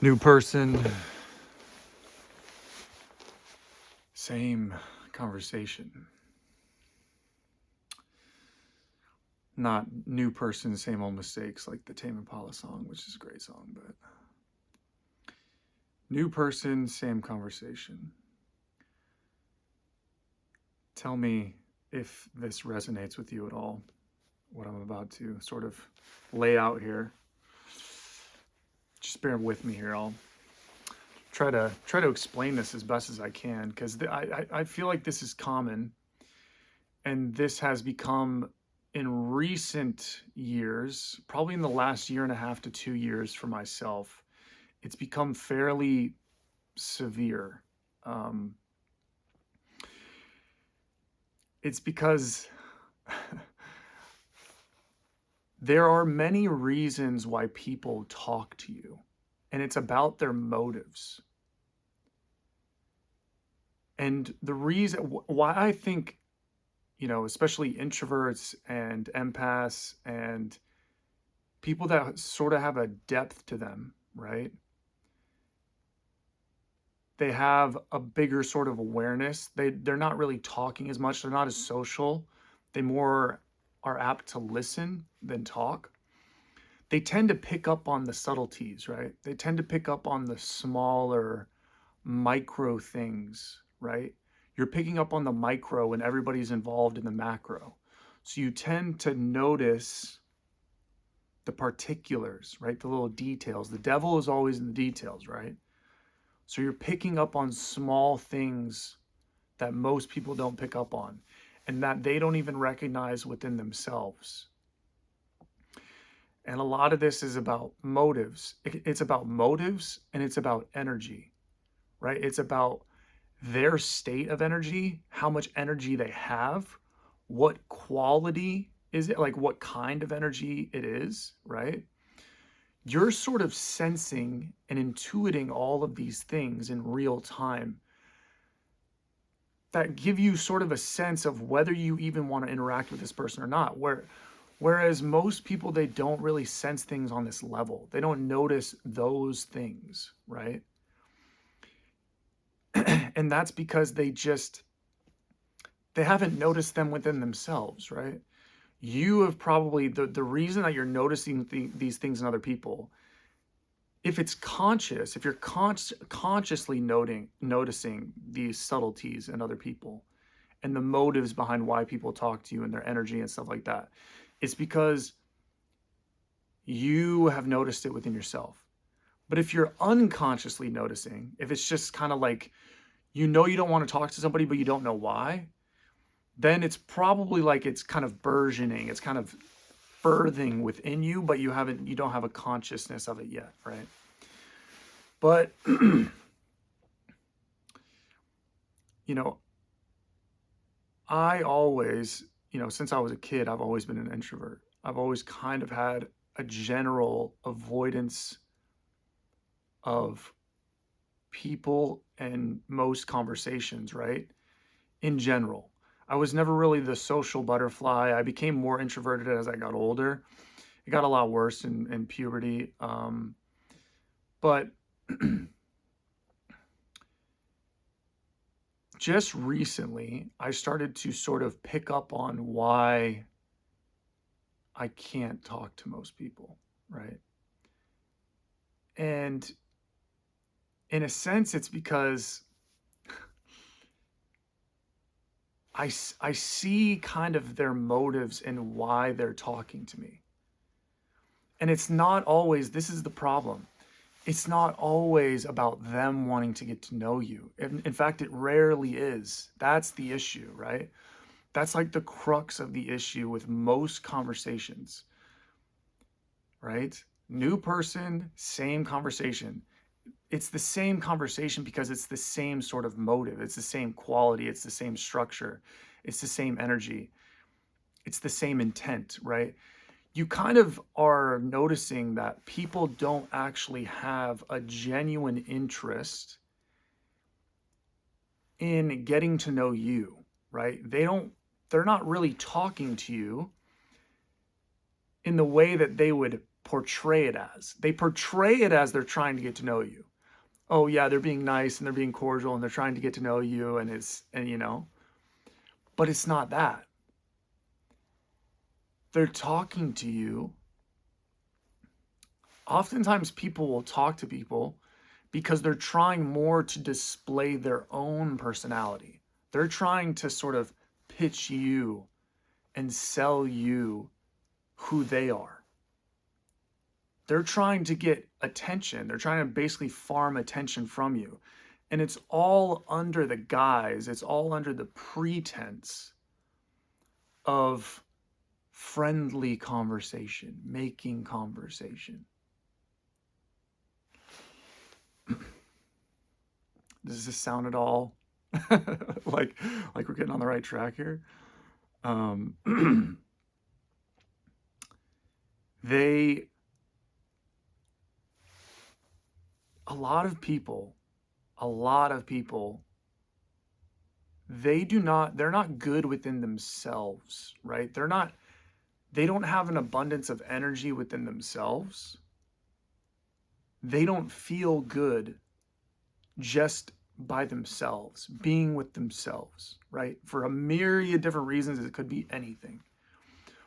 New person, same conversation. Not new person, same old mistakes like the Tame Impala song, which is a great song, but new person, same conversation. Tell me if this resonates with you at all, what I'm about to sort of lay out here. Just bear with me here. I'll try to explain this as best as I can because I feel like this is common, and this has become in recent years, probably in the last year and a half to 2 years for myself, it's become fairly severe. Um, it's because there are many reasons why people talk to you, and it's about their motives. And the reason why I think, especially introverts and empaths and people that sort of have a depth to them, right? They have a bigger sort of awareness. They're not really talking as much. They're not as social. They more are apt to listen than talk. They tend to pick up on the subtleties, right? They tend to pick up on the smaller micro things, right? You're picking up on the micro when everybody's involved in the macro. So you tend to notice the particulars, right? The little details. The devil is always in the details, right? So you're picking up on small things that most people don't pick up on and that they don't even recognize within themselves. And a lot of this is about motives. It's about motives and it's about energy, right? It's about their state of energy, how much energy they have, what quality is it, like what kind of energy it is, right? You're sort of sensing and intuiting all of these things in real time that give you sort of a sense of whether you even want to interact with this person or not. Whereas most people, they don't really sense things on this level. They don't notice those things, right? And that's because they haven't noticed them within themselves, right? You have probably, the reason that you're noticing these things in other people, if it's conscious, if you're consciously noticing these subtleties in other people and the motives behind why people talk to you and their energy and stuff like that, it's because you have noticed it within yourself. But if you're unconsciously noticing, if it's just kind of like, you don't want to talk to somebody, but you don't know why, then it's probably like it's kind of burgeoning, it's kind of birthing within you, but you don't have a consciousness of it yet, right? But you know, I always, since I was a kid, I've always been an introvert. I've always kind of had a general avoidance of people and most conversations, right? In general. I was never really the social butterfly. I became more introverted as I got older. It got a lot worse in puberty. But just recently, I started to sort of pick up on why I can't talk to most people, right? And in a sense, it's because I see kind of their motives and why they're talking to me. And it's not always, this is the problem. It's not always about them wanting to get to know you. In fact, it rarely is. That's the issue, right? That's like the crux of the issue with most conversations, right? New person, same conversation. It's the same conversation because it's the same sort of motive. It's the same quality. It's the same structure. It's the same energy. It's the same intent, right? You kind of are noticing that people don't actually have a genuine interest in getting to know you, right? They're not really talking to you in the way that they would portray it as. They portray it as they're trying to get to know you. Oh yeah, they're being nice and they're being cordial and they're trying to get to know you, and but it's not that. They're talking to you. Oftentimes people will talk to people because they're trying more to display their own personality. They're trying to sort of pitch you and sell you who they are. They're trying to get attention. They're trying to basically farm attention from you. And it's all under the guise, it's all under the pretense of friendly conversation, making conversation. Does this sound at all like we're getting on the right track here? They a lot of people they're not good within themselves, right? They don't have an abundance of energy within themselves. They don't feel good just by themselves, being with themselves, right? For a myriad different reasons. It could be anything,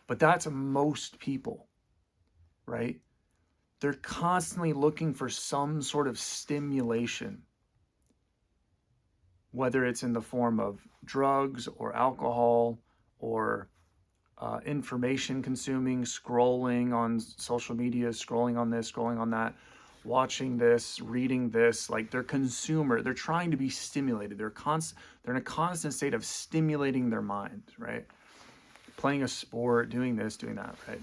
but that's most people, right? They're constantly looking for some sort of stimulation, whether it's in the form of drugs or alcohol or information consuming, scrolling on social media, scrolling on this, scrolling on that, watching this, reading this. Like they're consumer. They're trying to be stimulated. They're in a constant state of stimulating their mind, right? Playing a sport, doing this, doing that, right?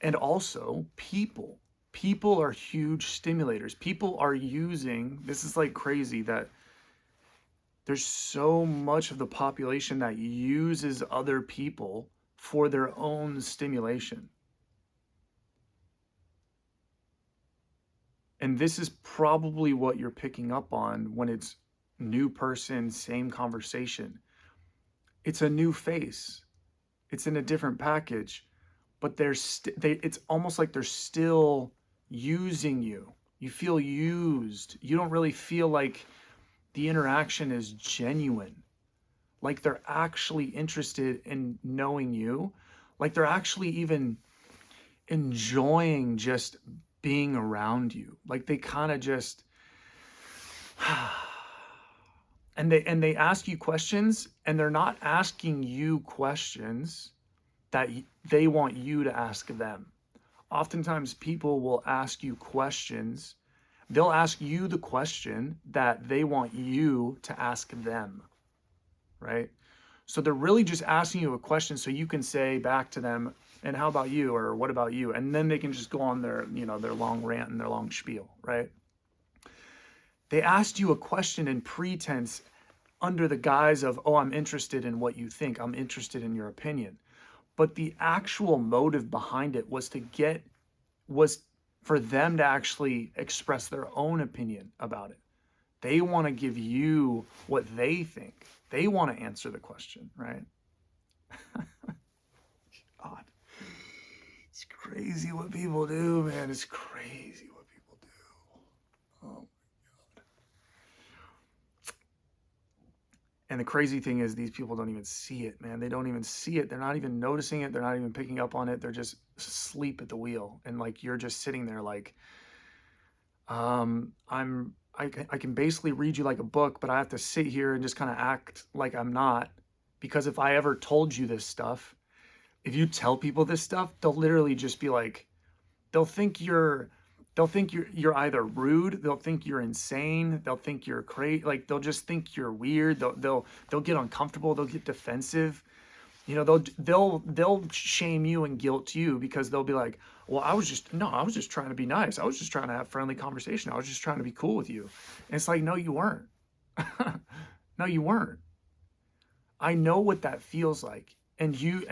And also people are huge stimulators. People are using, this is like crazy that there's so much of the population that uses other people for their own stimulation. And this is probably what you're picking up on when it's new person, same conversation. It's a new face. It's in a different package, but it's almost like they're still using you. You feel used. You don't really feel like the interaction is genuine. Like they're actually interested in knowing you. Like they're actually even enjoying just being around you. Like they kind of just and they ask you questions, and they're not asking you questions that they want you to ask them. Oftentimes people will ask you questions. They'll ask you the question that they want you to ask them, right? So they're really just asking you a question so you can say back to them, and how about you, or what about you? And then they can just go on their long rant and their long spiel, right? They asked you a question in pretense under the guise of, oh, I'm interested in what you think. I'm interested in your opinion. But the actual motive behind it was for them to actually express their own opinion about it. They want to give you what they think. They want to answer the question, right? God. It's crazy what people do, man. It's crazy what people do. Oh my God. And the crazy thing is these people don't even see it, man. They don't even see it. They're not even noticing it. They're not even picking up on it. They're just asleep at the wheel. And like, you're just sitting there like, I can basically read you like a book, but I have to sit here and just kind of act like I'm not. Because if I ever told you this stuff, if you tell people this stuff, they'll literally just be like, they'll think you're you're either rude, they'll think you're insane, they'll think you're crazy, like they'll just think you're weird, they'll get uncomfortable, they'll get defensive. They'll shame you and guilt you, because they'll be like, well, I was just trying to be nice. I was just trying to have friendly conversation. I was just trying to be cool with you. And it's like, no, you weren't. No, you weren't. I know what that feels like. And you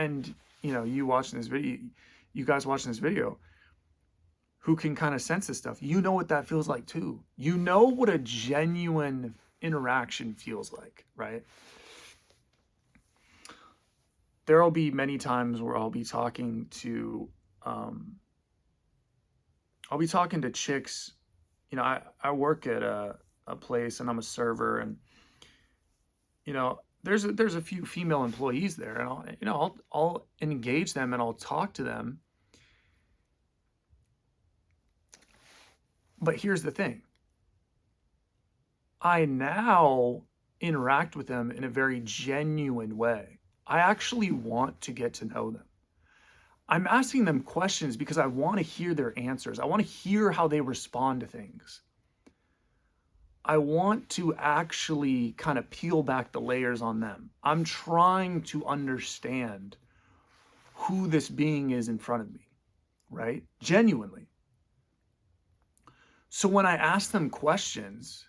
watching this video, you guys watching this video, who can kind of sense this stuff, you know what that feels like too. You know what a genuine interaction feels like, right? There'll be many times where I'll be talking to um, I'll be talking to chicks. I work at a place and I'm a server, and there's a few female employees there, and I'll engage them and I'll talk to them. But here's the thing. I now interact with them in a very genuine way. I actually want to get to know them. I'm asking them questions because I want to hear their answers. I want to hear how they respond to things. I want to actually kind of peel back the layers on them. I'm trying to understand who this being is in front of me, right? Genuinely. So when I ask them questions,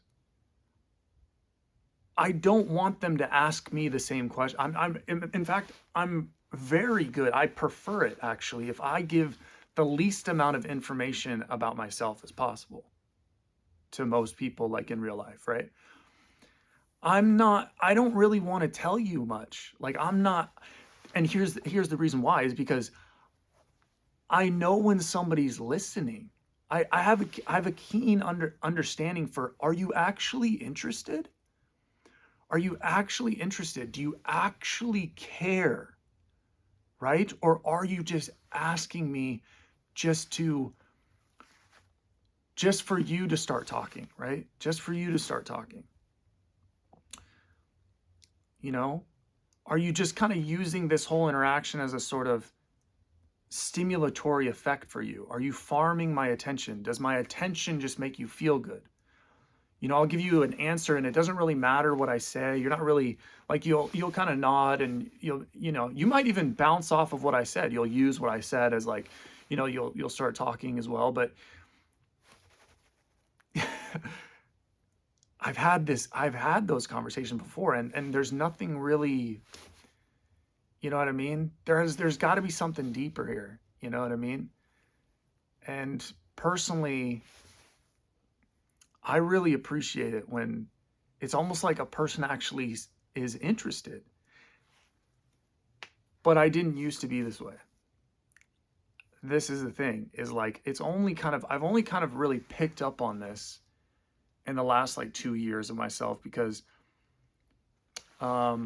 I don't want them to ask me the same question. In fact, I'm very good. I prefer it actually if I give the least amount of information about myself as possible to most people, like in real life, right? I don't really want to tell you much. Like I'm not, and here's the reason why is because I know when somebody's listening. I have a keen understanding for, are you actually interested? Are you actually interested? Do you actually care? Right? Or are you just asking me just for you to start talking, right? Just for you to start talking. Are you just kind of using this whole interaction as a sort of stimulatory effect for you? Are you farming my attention? Does my attention just make you feel good? I'll give you an answer and it doesn't really matter what I say. You're not really like, you'll kind of nod, and you might even bounce off of what I said. You'll use what I said as like, you'll start talking as well. But I've had those conversations before, and there's nothing really, you know what I mean? There's got to be something deeper here. You know what I mean? And personally, I really appreciate it when it's almost like a person actually is interested. But I didn't used to be this way. This is the thing, is like, I've only kind of really picked up on this in the last like 2 years of myself, because I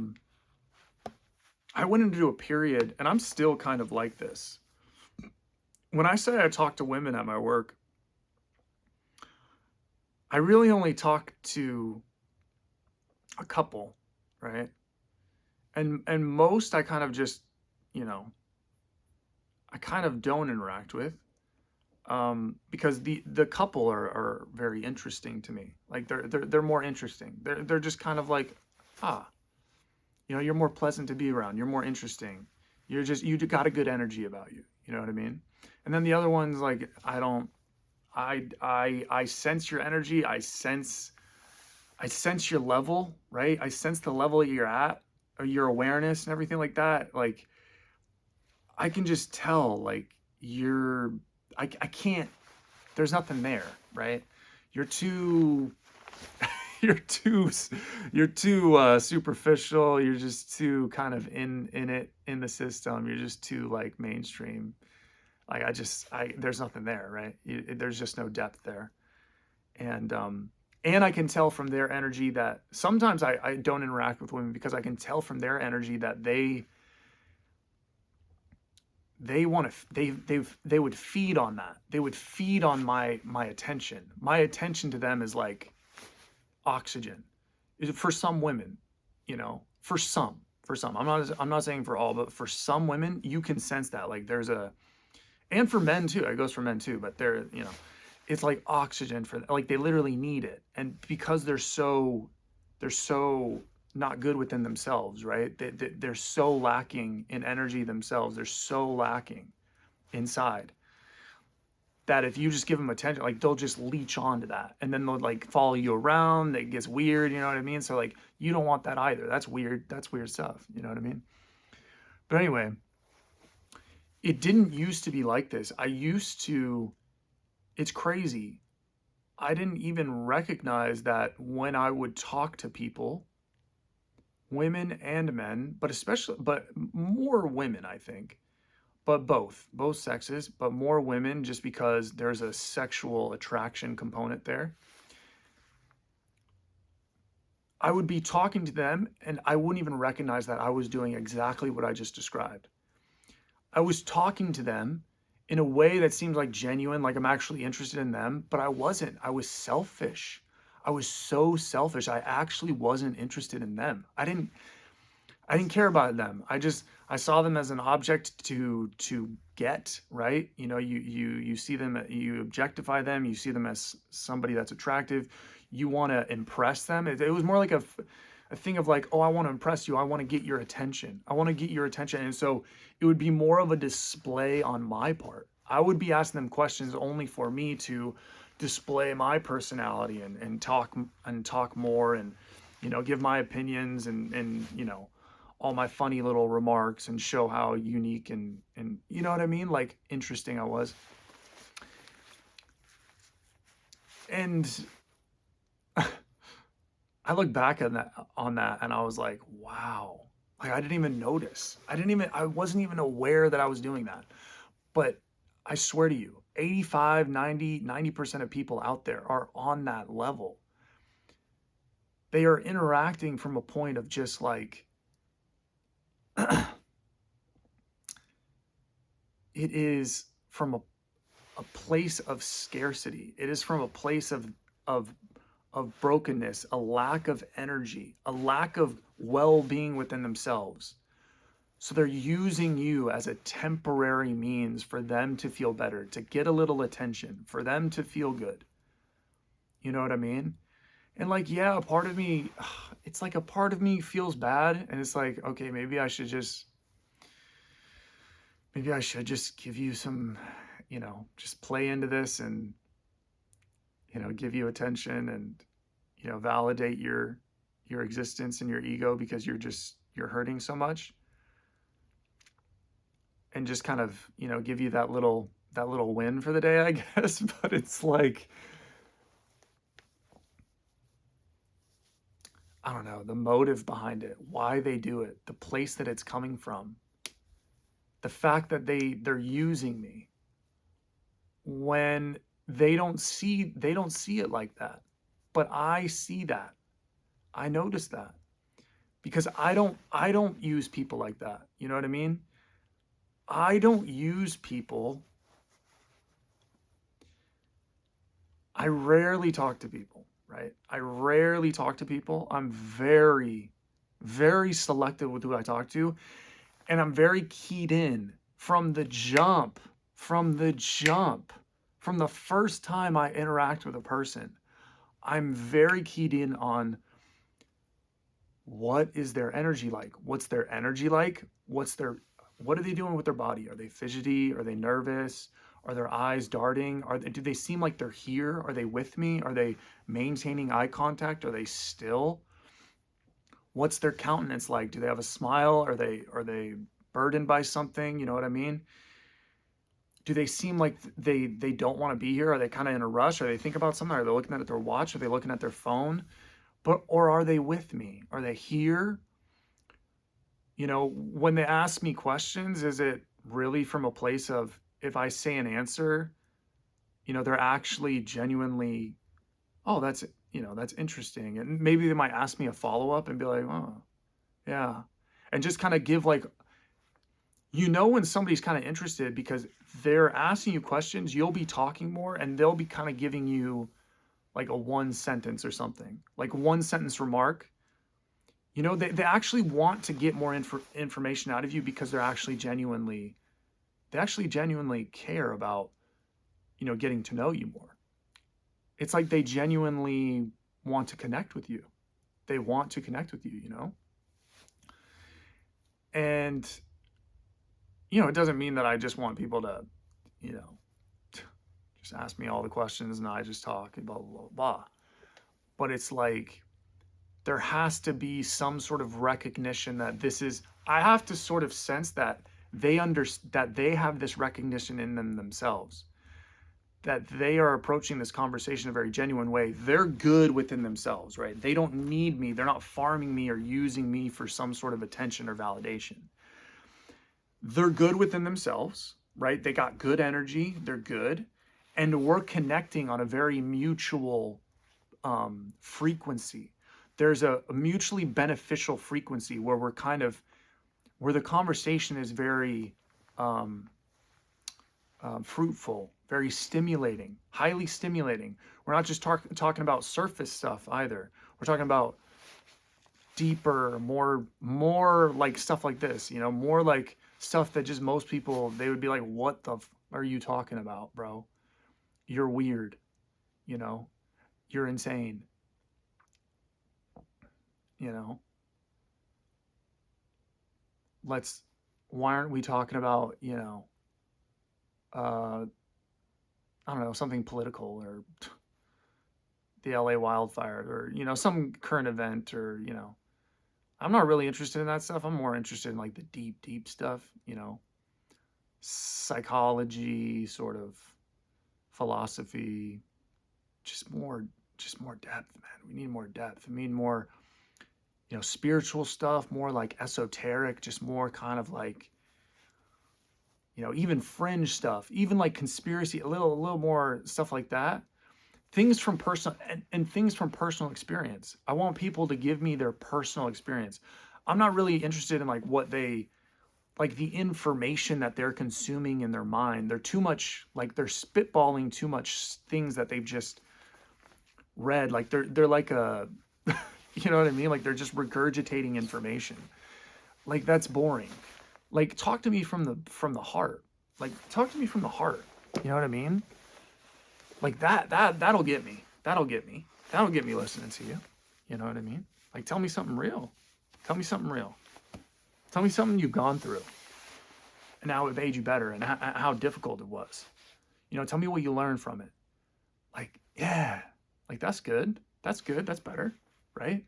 went into a period, and I'm still kind of like this. When I say I talk to women at my work, I really only talk to a couple, right? And most I kind of just, I kind of don't interact with, because the couple are very interesting to me. Like they're more interesting. They're just kind of like, you're more pleasant to be around. You're more interesting. You got a good energy about you. You know what I mean? And then the other ones, like, I sense your energy. I sense your level, right? I sense the level that you're at, or your awareness and everything like that. Like, I can just tell, like, I can't, there's nothing there, right? You're too, you're too, superficial. You're just too kind of in the system. You're just too like mainstream. Like there's nothing there, right? There's just no depth there. And I can tell from their energy that sometimes I don't interact with women, because I can tell from their energy that they want to, they would feed on that. They would feed on my attention. My attention to them is like oxygen. For some women, for some. I'm not saying for all, but for some women, you can sense that. Like and for men too. It goes for men too, but it's like oxygen for, like, they literally need it. And because they're so not good within themselves, right? They're so lacking in energy themselves. They're so lacking inside, that if you just give them attention, like, they'll just leech onto that, and then they'll like follow you around. It gets weird, you know what I mean? So like, you don't want that either. That's weird stuff, you know what I mean? But anyway, it didn't used to be like this. It's crazy. I didn't even recognize that when I would talk to people, women and men, but more women, I think. but both sexes, but more women just because there's a sexual attraction component there. I would be talking to them and I wouldn't even recognize that I was doing exactly what I just described. I was talking to them in a way that seemed like genuine, like I'm actually interested in them, but I wasn't. I was selfish. I was so selfish. I actually wasn't interested in them. I didn't care about them. I saw them as an object to get, right? You know, you see them, you objectify them, you see them as somebody that's attractive. You want to impress them. It was more like a thing of like, oh, I want to impress you. I want to get your attention. I want to get your attention. And so it would be more of a display on my part. I would be asking them questions only for me to display my personality and talk more and, you know, give my opinions and, you know, all my funny little remarks and show how unique and you know what I mean? Like interesting I was. And I look back on that and I was like, wow. Like I didn't even notice. I wasn't even aware that I was doing that. But I swear to you, 85, 90% of people out there are on that level. They are interacting from a point of just like it is from a place of scarcity. It is from a place of of brokenness, a lack of energy, a lack of well-being within themselves. So they're using you as a temporary means for them to feel better, to get a little attention, for them to feel good. You know what I mean? And like, yeah, a part of me, it's like a part of me feels bad. And it's like, okay, maybe I should just give you some, you know, just play into this and, you know, give you attention and, you know, validate your existence and your ego because you're hurting so much. And just kind of, you know, give you that little win for the day, I guess. But it's like, I don't know, the motive behind it, why they do it, the place that it's coming from, the fact that they're using me when they don't see it like that. But I see that. I notice that because I don't use people like that. You know what I mean? I don't use people. I rarely talk to people, right? I rarely talk to people. I'm very, very selective with who I talk to. And I'm very keyed in from the jump, from the jump, from the first time I interact with a person. I'm very keyed in on what is their energy like? What's their energy like? What are they doing with their body? Are they fidgety? Are they nervous? Are their eyes darting? Do they seem like they're here? Are they with me? Are they maintaining eye contact? Are they still? What's their countenance like? Do they have a smile? Are they burdened by something? You know what I mean? Do they seem like they don't want to be here? Are they kind of in a rush? Are they think about something? Are they looking at their watch? Are they looking at their phone? Or are they with me? Are they here? You know, when they ask me questions, is it really from a place of if I say an answer, you know, they're actually genuinely, oh, that's interesting. And maybe they might ask me a follow-up and be like, oh, yeah. And just kind of give like, you know, when somebody's kind of interested because they're asking you questions, you'll be talking more and they'll be kind of giving you like a one sentence or something, like one sentence remark. You know, they actually want to get more information out of you because they actually genuinely care about, you know, getting to know you more. It's like they genuinely want to connect with you. They want to connect with you, you know? And, you know, it doesn't mean that I just want people to, you know, just ask me all the questions and I just talk and blah, blah, blah, blah. But it's like, there has to be some sort of recognition that I have to sort of sense that that they have this recognition in themselves, that they are approaching this conversation in a very genuine way. They're good within themselves, right? They don't need me. They're not farming me or using me for some sort of attention or validation. they're good within themselves, right? They got good energy, they're good, and we're connecting on a very mutual frequency. There's a mutually beneficial frequency where we're kind of where the conversation is very fruitful, very stimulating, highly stimulating. We're not just talking about surface stuff either. We're talking about deeper, more like stuff like this, you know, more like stuff that just most people, they would be like, what the are you talking about, bro? You're weird, you know, you're insane, you know. Let's Why aren't we talking about, you know, uh I don't know, something political or the LA wildfires or, you know, some current event or, you know, I'm not really interested in that stuff. I'm more interested in like the deep stuff, you know, psychology, sort of philosophy, just more just more depth, man. We need more depth. We need more, you know, spiritual stuff, more like esoteric, just more kind of like, you know, even fringe stuff, even like conspiracy, a little more stuff like that. Things from personal and things from personal experience. I want people to give me their personal experience. I'm not really interested in like what they like the information that they're consuming in their mind. They're too much like they're spitballing too much things that they've just read. Like they're like a you know what I mean? Like they're just regurgitating information. Like that's boring. Like talk to me from the heart. Like talk to me from the heart. You know what I mean? Like that'll get me. That'll get me. That'll get me listening to you. You know what I mean? Like tell me something real. Tell me something real. Tell me something you've gone through and how it made you better and how difficult it was. You know, tell me what you learned from it. Like, yeah, like that's good. That's good. That's better, right?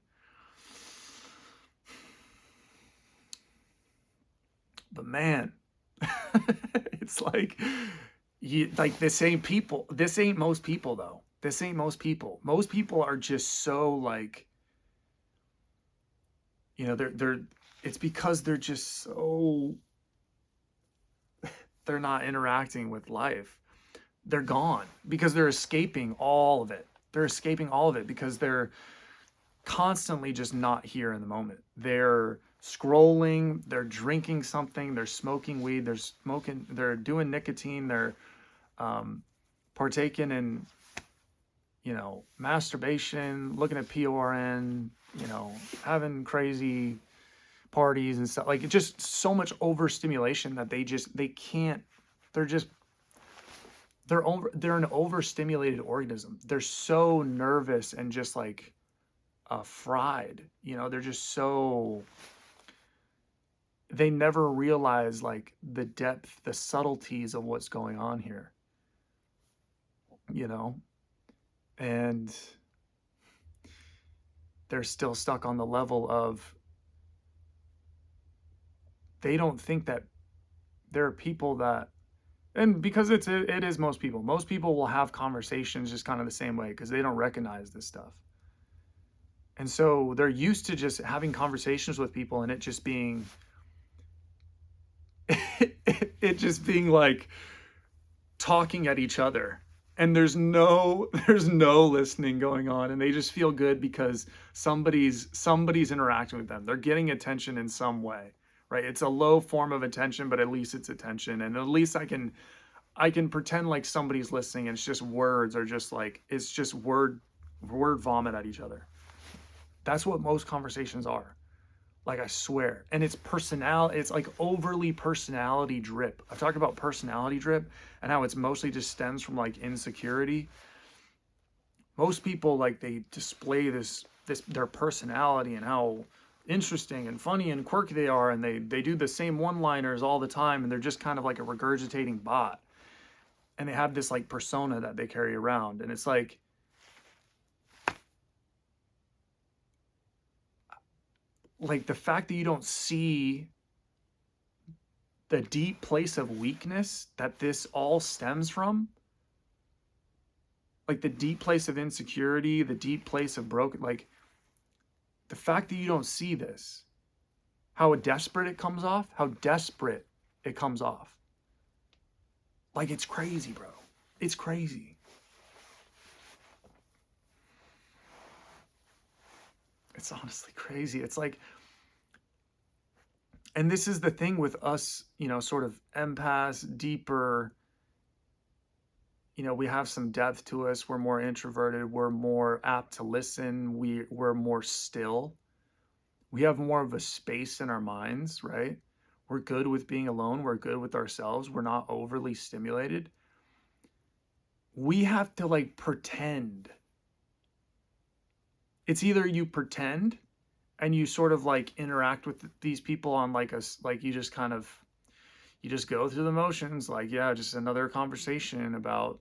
But man, it's like like this ain't people. This ain't most people though. This ain't most people. Most people are just so like, you know, they're it's because they're just so they're not interacting with life. They're gone because they're escaping all of it. They're escaping all of it because they're constantly just not here in the moment. They're scrolling, they're drinking something, they're smoking weed, they're doing nicotine, they're partaking in, you know, masturbation, looking at porn, you know, having crazy parties and stuff. Like it's just so much overstimulation that they can't. They're just they're an overstimulated organism. They're so nervous and just like fried. You know, they're just so they never realize like the depth, the subtleties of what's going on here. You know, and they're still stuck on the level of they don't think that there are people that and because it is most people will have conversations just kind of the same way because they don't recognize this stuff. And so they're used to just having conversations with people and it just being it just being like talking at each other and there's no listening going on and they just feel good because somebody's interacting with them. They're getting attention in some way, right? It's a low form of attention, but at least it's attention and at least I can pretend like somebody's listening and it's just words or just like it's just word vomit at each other. That's what most conversations are. Like I swear. And it's like overly personality drip. I've talked about personality drip and how it's mostly just stems from like insecurity. Most people like they display this their personality and how interesting and funny and quirky they are and they do the same one-liners all the time and they're just kind of like a regurgitating bot. And they have this like persona that they carry around and it's like the fact that you don't see the deep place of weakness that this all stems from, like the deep place of insecurity, the deep place of broken, like the fact that you don't see this, how desperate it comes off, how desperate it comes off. Like, it's crazy, bro. It's crazy. It's honestly crazy. It's like, and this is the thing with us, you know, sort of empaths, deeper, you know, we have some depth to us. We're more introverted. We're more apt to listen. We're more still. We have more of a space in our minds, right? We're good with being alone. We're good with ourselves. We're not overly stimulated. We have to like pretend. It's either you pretend and you sort of like interact with these people on like like you just kind of, you just go through the motions, like, yeah, just another conversation about,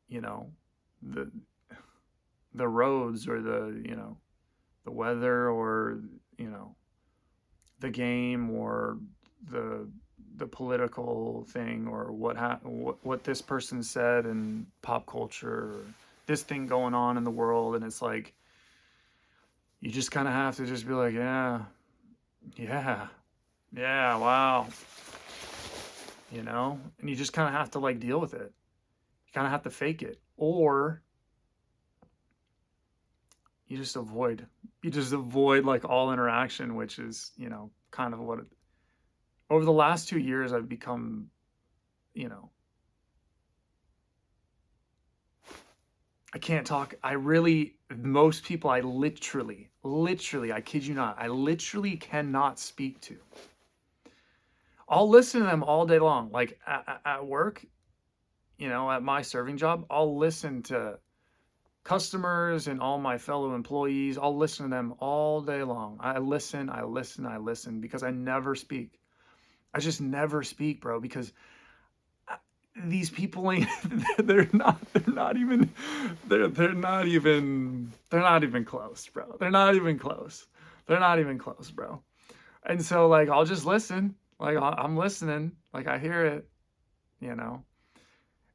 you know, the roads, or the, you know, the weather, or, you know, the game, or the political thing, or what this person said in pop culture, or this thing going on in the world. And it's like, you just kind of have to just be like, yeah, yeah, yeah, wow, you know. And you just kind of have to like deal with it. You kind of have to fake it, or you just avoid, like all interaction, which is, you know, kind of what over the last 2 years I've become, you know, I can't talk. Most people I literally, I kid you not, I literally cannot speak to. I'll listen to them all day long. Like at work, you know, at my serving job, I'll listen to customers and all my fellow employees. I'll listen to them all day long. I listen because I never speak. I just never speak, bro, because these people ain't they're not even close, bro. They're not even close. Bro. And so like I'll just listen. Like I'm listening, like I hear it, you know.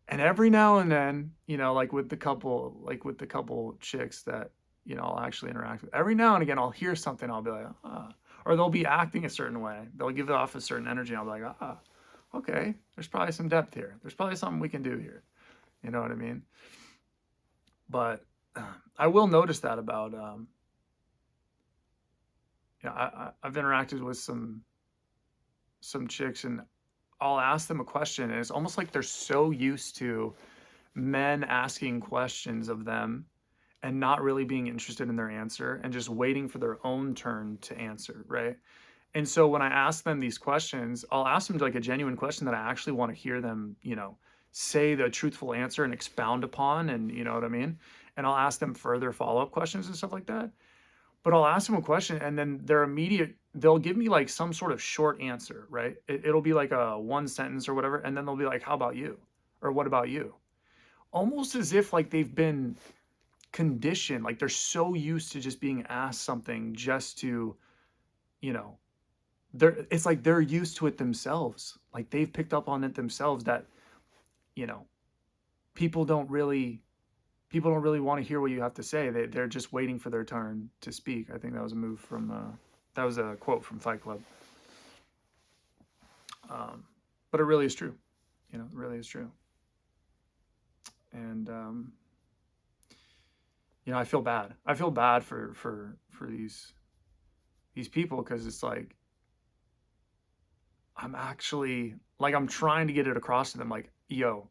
And every now and then, you know, like with the couple chicks that, you know, I'll actually interact with, every now and again I'll hear something, I'll be like, ah, or they'll be acting a certain way. They'll give off a certain energy. I'll be like, ah, okay, there's probably some depth here. There's probably something we can do here. You know what I mean? But I will notice that about, you know, I've interacted with some chicks, and I'll ask them a question, and it's almost like they're so used to men asking questions of them and not really being interested in their answer and just waiting for their own turn to answer, right? And so when I ask them these questions, I'll ask them like a genuine question that I actually want to hear them, you know, say the truthful answer and expound upon, and you know what I mean? And I'll ask them further follow-up questions and stuff like that. But I'll ask them a question, and then they'll give me like some sort of short answer, right? It'll be like a one sentence or whatever, and then they'll be like, how about you? Or what about you? Almost as if like they've been conditioned, like they're so used to just being asked something just to, you know, it's like they're used to it themselves. Like they've picked up on it themselves that, you know, people don't really want to hear what you have to say. They're just waiting for their turn to speak. I think that was a move from that was a quote from Fight Club. But it really is true. You know, it really is true. And you know, I feel bad. I feel bad for these people, because it's like I'm actually like I'm trying to get it across to them, like, yo,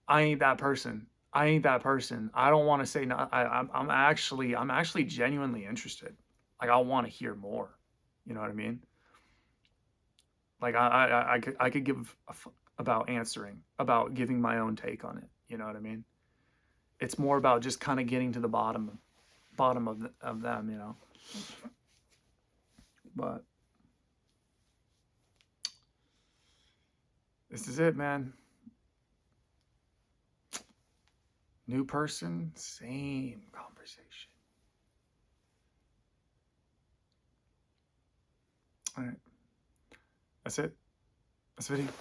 I ain't that person. I ain't that person. I don't want to say no. I'm actually genuinely interested. Like I want to hear more. You know what I mean? Like I could give about answering, about giving my own take on it. You know what I mean? It's more about just kind of getting to the bottom of them. You know. But this is it, man. New person, same conversation. All right. That's it. That's the video.